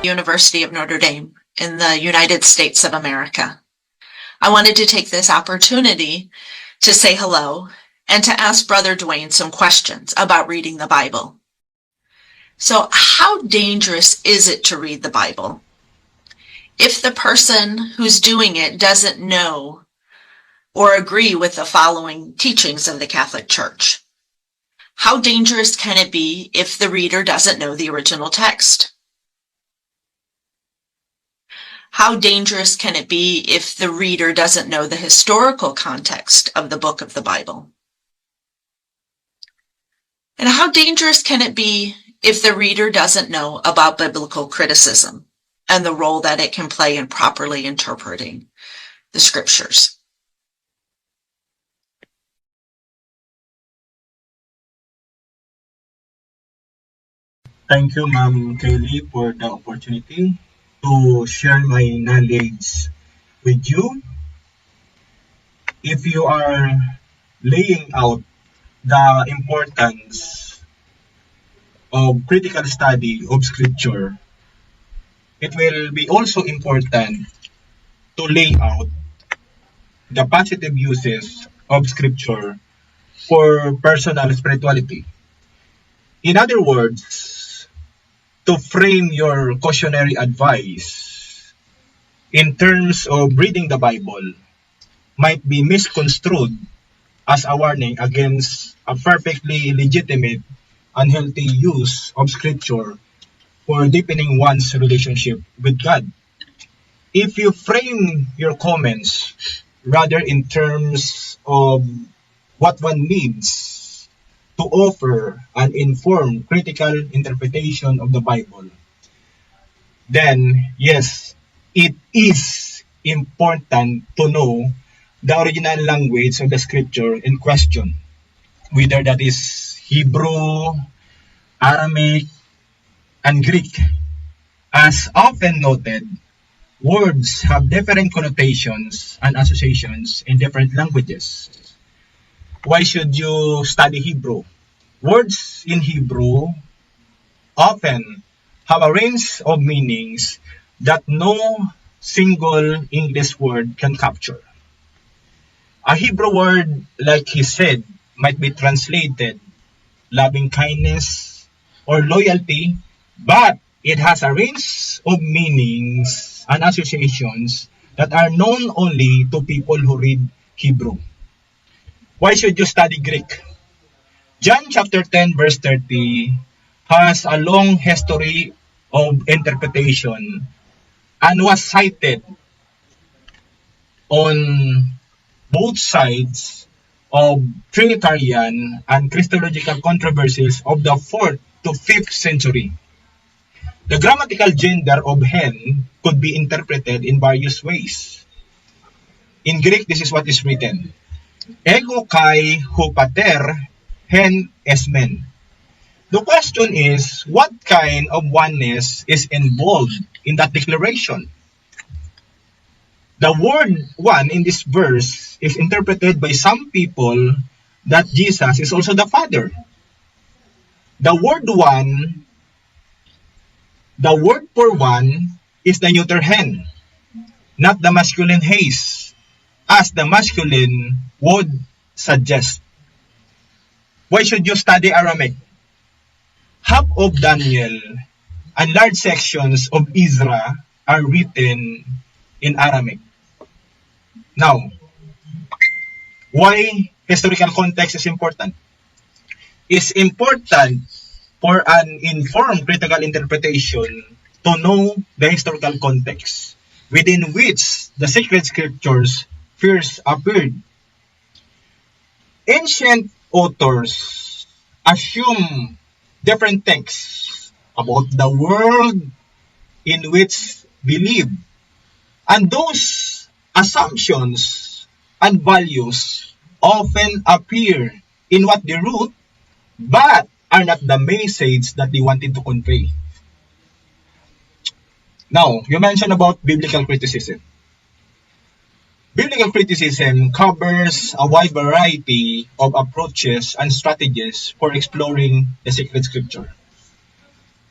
University of Notre Dame in the United States of America. I wanted to take this opportunity to say hello and to ask Brother Dwayne some questions about reading the Bible. So, how dangerous is it to read the Bible? If the person who's doing it doesn't know or agree with the following teachings of the Catholic Church, how dangerous can it be if the reader doesn't know the original text? How dangerous can it be if the reader doesn't know the historical context of the book of the Bible? And how dangerous can it be if the reader doesn't know about biblical criticism and the role that it can play in properly interpreting the scriptures? Thank you, Ma'am Kaylee, for the opportunity to share my knowledge with you. If you are laying out the importance of critical study of Scripture, it will be also important to lay out the positive uses of Scripture for personal spirituality. In other words, to frame your cautionary advice in terms of reading the Bible might be misconstrued as a warning against a perfectly legitimate and healthy use of Scripture for deepening one's relationship with God. If you frame your comments rather in terms of what one needs to offer an informed critical interpretation of the Bible, then yes, it is important to know the original language of the scripture in question, whether that is Hebrew, Aramaic, and Greek. As often noted, words have different connotations and associations in different languages. Why should you study Hebrew? Words in Hebrew often have a range of meanings that no single English word can capture. A Hebrew word, like he said, might be translated loving kindness or loyalty, but it has a range of meanings and associations that are known only to people who read Hebrew. Why should you study Greek? John chapter 10 verse 30 has a long history of interpretation and was cited on both sides of Trinitarian and Christological controversies of the 4th to 5th century. The grammatical gender of hen could be interpreted in various ways. In Greek, this is what is written: Ego kai hu pater hen esmen. The question is, what kind of oneness is involved in that declaration? The word one in this verse is interpreted by some people that Jesus is also the Father. The word for one is the neuter hen, not the masculine hais, as the masculine would suggest. Why should you study Aramaic? Half of Daniel and large sections of Ezra are written in Aramaic. Now, why historical context is important? It's important for an informed critical interpretation to know the historical context within which the sacred scriptures first appeared. Ancient authors assume different texts about the world in which we live, and those assumptions and values often appear in what they wrote, but are not the message that they wanted to convey. Now, you mentioned about biblical criticism. Biblical criticism covers a wide variety of approaches and strategies for exploring the sacred scripture.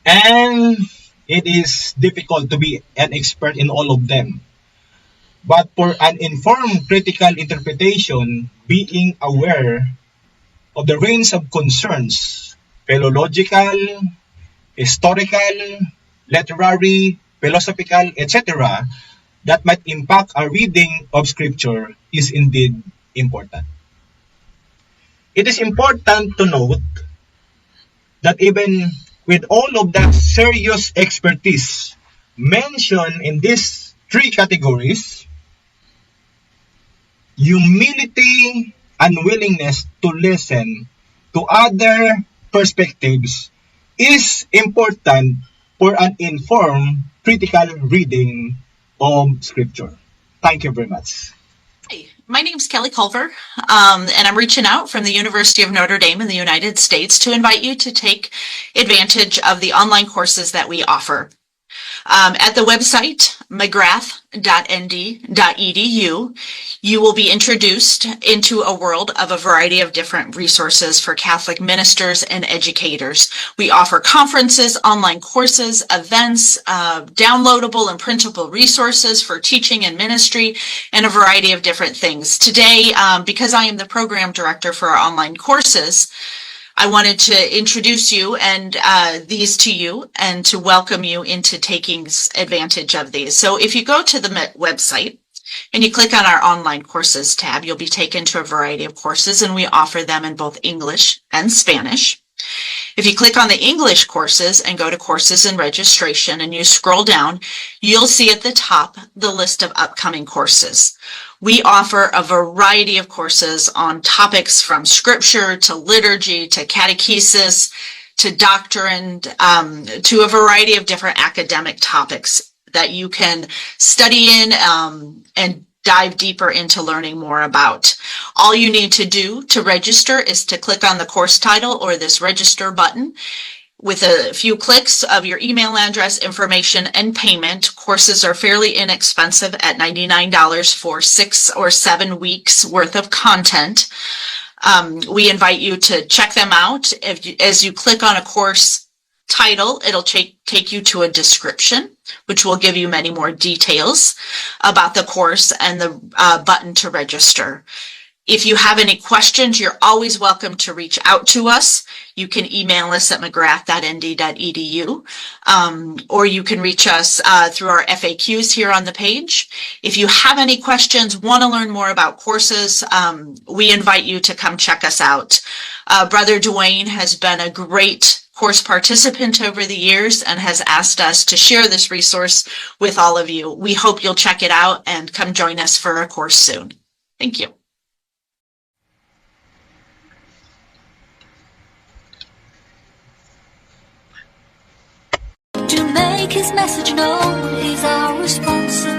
And it is difficult to be an expert in all of them. But for an informed critical interpretation, being aware of the range of concerns, philological, historical, literary, philosophical, etc., that might impact our reading of scripture is indeed important. It is important to note that even with all of the serious expertise mentioned in these three categories, humility and willingness to listen to other perspectives is important for an informed critical reading of scripture. Thank you very much. Hi, my name's Kelly Culver, and I'm reaching out from the University of Notre Dame in the United States to invite you to take advantage of the online courses that we offer. At the website, mcgrath.nd.edu, you will be introduced into a world of a variety of different resources for Catholic ministers and educators. We offer conferences, online courses, events, downloadable and printable resources for teaching and ministry, and a variety of different things. Today, because I am the program director for our online courses, I wanted to introduce you and these to you and to welcome you into taking advantage of these. So if you go to the website and you click on our online courses tab, you'll be taken to a variety of courses, and we offer them in both English and Spanish. If you click on the English courses and go to courses and registration and you scroll down, you'll see at the top the list of upcoming courses. We offer a variety of courses on topics from scripture to liturgy to catechesis to doctrine to a variety of different academic topics that you can study in and dive deeper into learning more about. All you need to do to register is to click on the course title or this register button. With a few clicks of your email address, information, and payment, courses are fairly inexpensive at $99 for 6 or 7 weeks worth of content. We invite you to check them out. As you click on a course title, it'll take you to a description, which will give you many more details about the course and the button to register. If you have any questions, you're always welcome to reach out to us. You can email us at mcgrath.nd.edu, or you can reach us through our FAQs here on the page. If you have any questions, want to learn more about courses, we invite you to come check us out. Brother Dwayne has been a great course participant over the years and has asked us to share this resource with all of you. We hope you'll check it out and come join us for a course soon. Thank you. To make his message known is our responsibility.